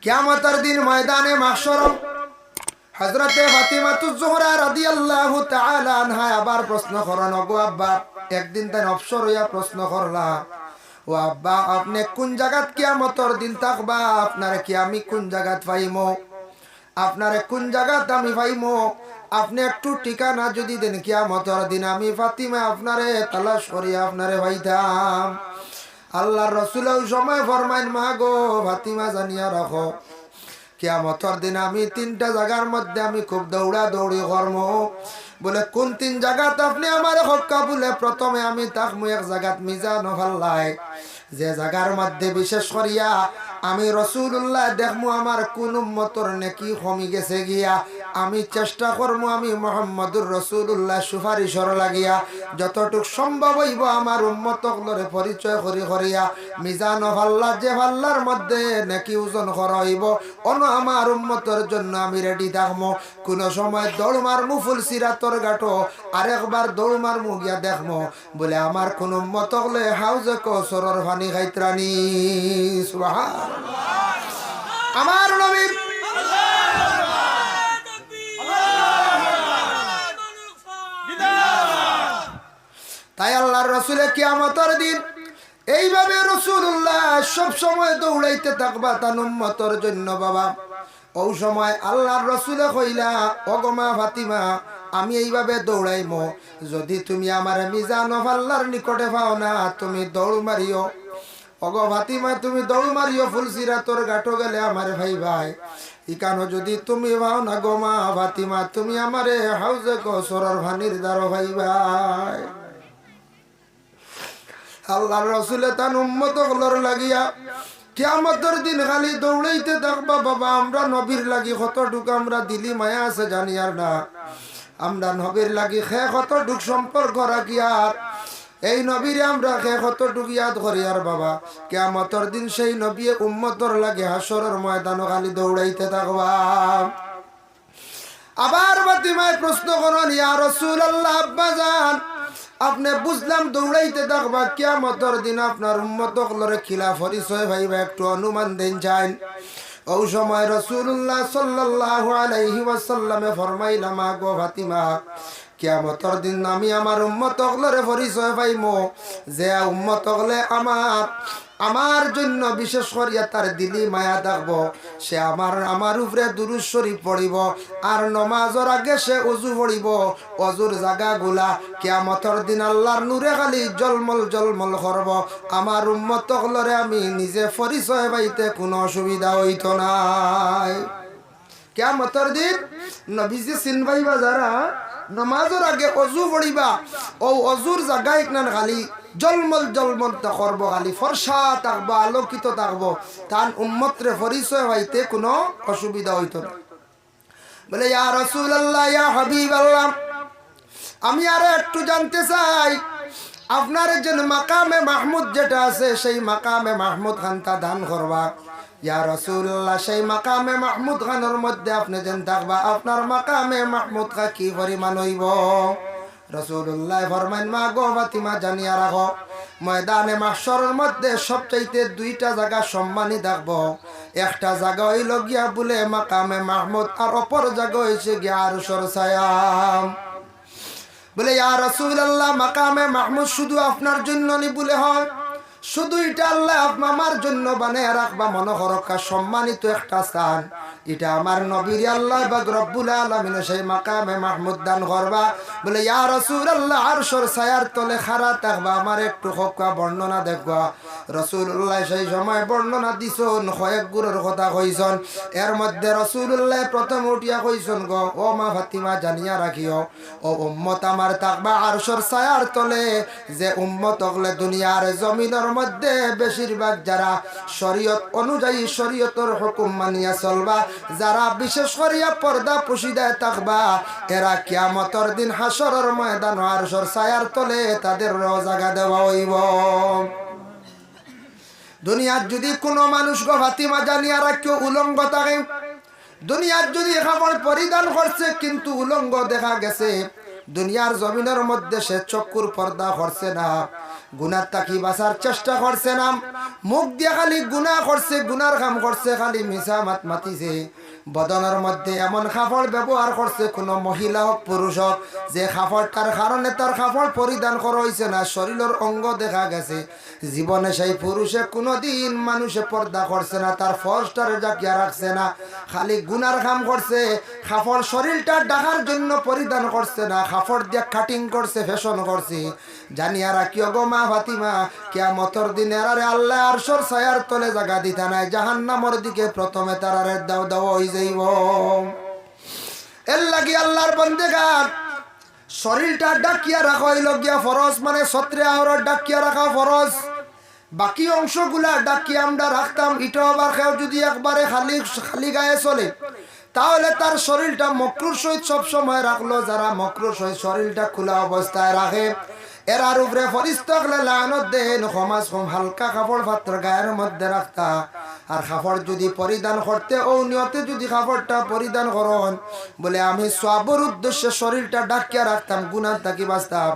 কিয়ামতের দিন ময়দানে মাহশর হযরতে ফাতিমাতুজ জোহরা রাদিয়াল্লাহু তাআলা আনহা আবার প্রশ্ন করেন, ওগো আব্বা, একদিন তাই অবসর হইয়া প্রশ্ন করলা, ও আব্বা আপনি কোন জায়গাত কিয়ামতের দিন থাকবা? আপনারে কি আমি কোন জায়গাত পাইমো? আপনারে কোন জায়গাত আমি পাইমো? আপনি একটু ঠিকানা যদি দেন কিয়ামতের দিন আমি ফাতিমা আপনারে তালাশ করি আপনারে পাইতাম। আল্লাহর রাসূল ওই সময় ফরমাইন, মা গো ফাতিমা জানিয়া রাখো, কিয়ামতের দিন আমি তিনটা জায়গার মধ্যে আমি খুব দৌড়া দৌড়ি করব। বলে কোন তিন জায়গাত আপনি আমার হক্কা? বলে প্রথমে আমি তাকমু এক জায়গাত মিজান ফাল্লাই, যে জায়গার মধ্যে বিশেষ করিয়া আমি রাসূলুল্লাহ দেখমু আমার কোন উম্মতর নেকি কমি গেছে গিয়া, আমি চেষ্টা করবো আমি মুহাম্মদুর রাসূলুল্লাহ সুপারিশর লাগিয়া যতটুক সম্ভব হইব আমার উম্মতগুলোরে পরিচয় করি করিয়া মিজান ফাল্লা, যে ফাল্লার মধ্যে নেকি ওজন করা হইব অন আমার উম্মতের জন্য আমি রেডি থাকবো। কোন সময় দৌড় মারমু ফুলসিরাতর গাটো, আরেকবার দৌড় মারমু গিয়া দেখমো বলে আমার কোন উম্মত হলে হাউজে কৌসরের পানি খাইত্রানি। সুবহানাল্লাহ। আমার নবীর তাই আল্লাহর রাসূলে কিয়ামতের দিন এইভাবে রাসূলুল্লাহ সব সময় দৌড়াইতে থাকবা তার উম্মতের জন্য। বাবা ওই সময় আল্লাহর রাসূলে কইলা, ওগো মা ফাতিমা, আমি এইভাবে দৌড়াইমো, যদি তুমি আমার মিজান ফাল্লার নিকটে পাও না তুমি দৌড় মারিও। ওগো ফাতিমা তুমি দৌড় মারিও, ফুলসিরাতর গাটো গেলে আমার ভাই ভাই ইকানো যদি তুমি পাও না গো মা ফাতিমা, তুমি আমারে হাউজে কৌসরের পানির দ্বারা ভাই ভাই। আল্লাহর রাসূলে তার উম্মতগুলোর লাগিয়া কিয়ামতের দিন খালি দৌড়াইতে থাকবা। বাবা আমরা নবীর লাগি কতটুকু আমরা দিলি মায়া আছে জানি আর না, আমরা নবীর লাগি খে কতটুক সম্পর্ক রাখি আর এই নবীরে আমরা খে কতটুক ইয়াদ করি আর বাবা কিয়ামতের দিন সেই নবী উম্মতর লাগে হাসরের ময়দানে খালি দৌড়াইতে থাকবা। আবার ফাতিমায় প্রশ্ন করেন, ইয়া রাসূলুল্লাহ আব্বাজান আপনি বুঝলাম দৌড়াইতে থাকবা, কিয়ামতের দিন আপনার উম্মতগুলোরে খিলা পরিচয় ভাইবা একটু অনুমান দেন চান। ওই সময় রাসূলুল্লাহ সাল্লাল্লাহু আলাইহি ওয়াসাল্লামে ফরমাইলা, মা গো ফাতিমা, কিয়ামতের দিন আমি আমার উম্মতগুলোরে পরিচয় পাইমো, যে উম্মতগুলো আমার জন্য বিশেষ করিয়া তার দিলি মায়া থাকবো, সে আমার উপরে দুরূদ শরীফ পড়িব আর নমাজের আগে সে ওযু পড়িব। ওযুর জায়গাগুলা কিয়ামতের দিন আল্লাহর নূরে খালি জলমল জলমল করব। আমার উম্মতগুলোরে আমি নিজে পরিচয় পাইতে কোনো অসুবিধা হইত নাই। কিয়ামতের দিন নবীজি চিনবাইবা যারা নমাজের আগে ওযু পড়িবা, ও ওযুর জায়গায় নান খালি জলমল জলমল করবো, খালি ফর্সা থাকবো, আলোকিত থাকবো, তার উম্মতরে পরিচয় হইতে কোনো অসুবিধা হইত না। বলে ইয়া রাসূলুল্লাহ ইয়া হাবিবাল্লাহ, আমি আর একটু জানতে চাই আপনার যে মাকামে মাহমুদ যেটা আছে সেই মাকামে মাহমুদ খানটা দান করবা। ইয়া রাসূলুল্লাহ সেই মাকামে মাহমুদ খানের মধ্যে আপনি যেন থাকবা, আপনার মাকামে মাহমুদ খা কি পরিমাণ হইব? রাসূলুল্লাহ ফরমাইন, মা গো ফাতিমা জানিয়া রাখো, ময়দানে মাহশরের মধ্যে সবচাইতে দুইটা জায়গা সম্মানী থাকবো। একটা জায়গা হইল গিয়া বলে মাকামে মাহমুদ, আর অপর জায়গা হইছে গিয়া আরশের ছায়া। বলে ইয়া রাসূলুল্লাহ মাকামে মাহমুদ শুধু আপনার জন্য নি বলে হয়? শুধু এটা আল্লাহ আমার জন্য বানায় রাখবা মনে হরকা সম্মানিত একটা স্থান, এটা আমার নবীর আল্লাহ বা রব্বুল আলামিন সেই মাকামে মাহমুদ দান করবা। বলে ইয়া রাসূলুল্লাহ আরশের ছায়ার তলে খাড়া থাকবা, আমার একটু হক্কা বর্ণনা দেখবা। রাসূলুল্লাহ সেই সময় বর্ণনা দিছন, কয়েক গুরের কথা কইছন। এর মধ্যে রাসূলুল্লাহ প্রথম উঠিয়া কইছন, গো ও মা ফাতিমা জানিয়া রাখিও, ও উম্মত আমার থাকবা আরশের ছায়ার তলে, যে উম্মত হলে দুনিয়ার জমিনের মধ্যে বেশিরভাগ যারা শরীয়ত অনুযায়ী শরীয়তের হুকুম মানিয়া চলবা, যারা বিশেষ করিয়া পর্দা পুশিদায় থাকবা, এরা কিয়ামতের দিন হাসরের ময়দান আরশের ছায়ার তলে তাদের জায়গা দেওয়া হইব। দুনিয়ার যদি কোনো মানুষ গো ফাতিমা জানিয়া রাখিও উলঙ্গ থাকে, দুনিয়ার যদি কাপড় পরিধান করছে কিন্তু উলঙ্গ দেখা গেছে, দুনিয়ার জমিনের মধ্যে সে চক্ষুর পর্দা করছে না, গুনার তাকি বাঁচার চেষ্টা করছে না, মুখ দিয়ে খালি গুনাহ করছে, গুনার কাম করছে, খালি মিছা মাত মাতিছে। বদনের মধ্যে এমন কাপড় ব্যবহার করছে, কোনো মহিলা হোক পুরুষ হোক, যে কাপড়টার কারণে তার কাপড় পরিধান করা হয়েছে না, শরীরের অঙ্গ দেখা গেছে। জীবনে সেই পুরুষে কোনোদিন মানুষে পর্দা করছে না, তার ফর্সটারে জাকিয়া রাখছে না, খালি গুনার কাম করছে। কাপড় শরীরটা ঢাকার জন্য পরিধান করছে না, কাপড় দিয়ে কাটিং করছে, ফ্যাশন করছে। জানিয়া রাখিও গো মা ফাতিমা, কিয়ামতের দিন এরারে আল্লাহ আরশের ছায়ার তলে জায়গা দিতা নাই, জাহান্নামের দিকে প্রথমে তারারে দাও দাও হয়ে যাইব। এর লাগি আল্লাহর বান্দেগার শরীরটা ডাকিয়া রাখা হইল গিয়া ফরজ, মানে সত্রে আহর ডাকিয়া রাখা ফরজ। বাকি অংশগুলা ডাকিয়া আমরা রাখতাম, ইটো আবার কেউ যদি একবারে খালি খালি গায়ে চলে, তাহলে তার শরীরটা মকরুর সহিত সবসময় রাখলো। যারা মকরুর সহিত শরীরটা খোলা অবস্থায় রাখে, এরার উপরে ফরিস্তা লানত দেন, সমাজ কম হালকা কাপড় পাত্র গায়ের মধ্যে রাখতা। আর কাপড় যদি পরিধান করতে ও নিয়তে যদি কাপড়টা পরিধান করন, বলে আমি সবর উদ্দেশ্যে শরীরটা ডাকিয়া রাখতাম, গুনাহ থাকি বাঁচতাম।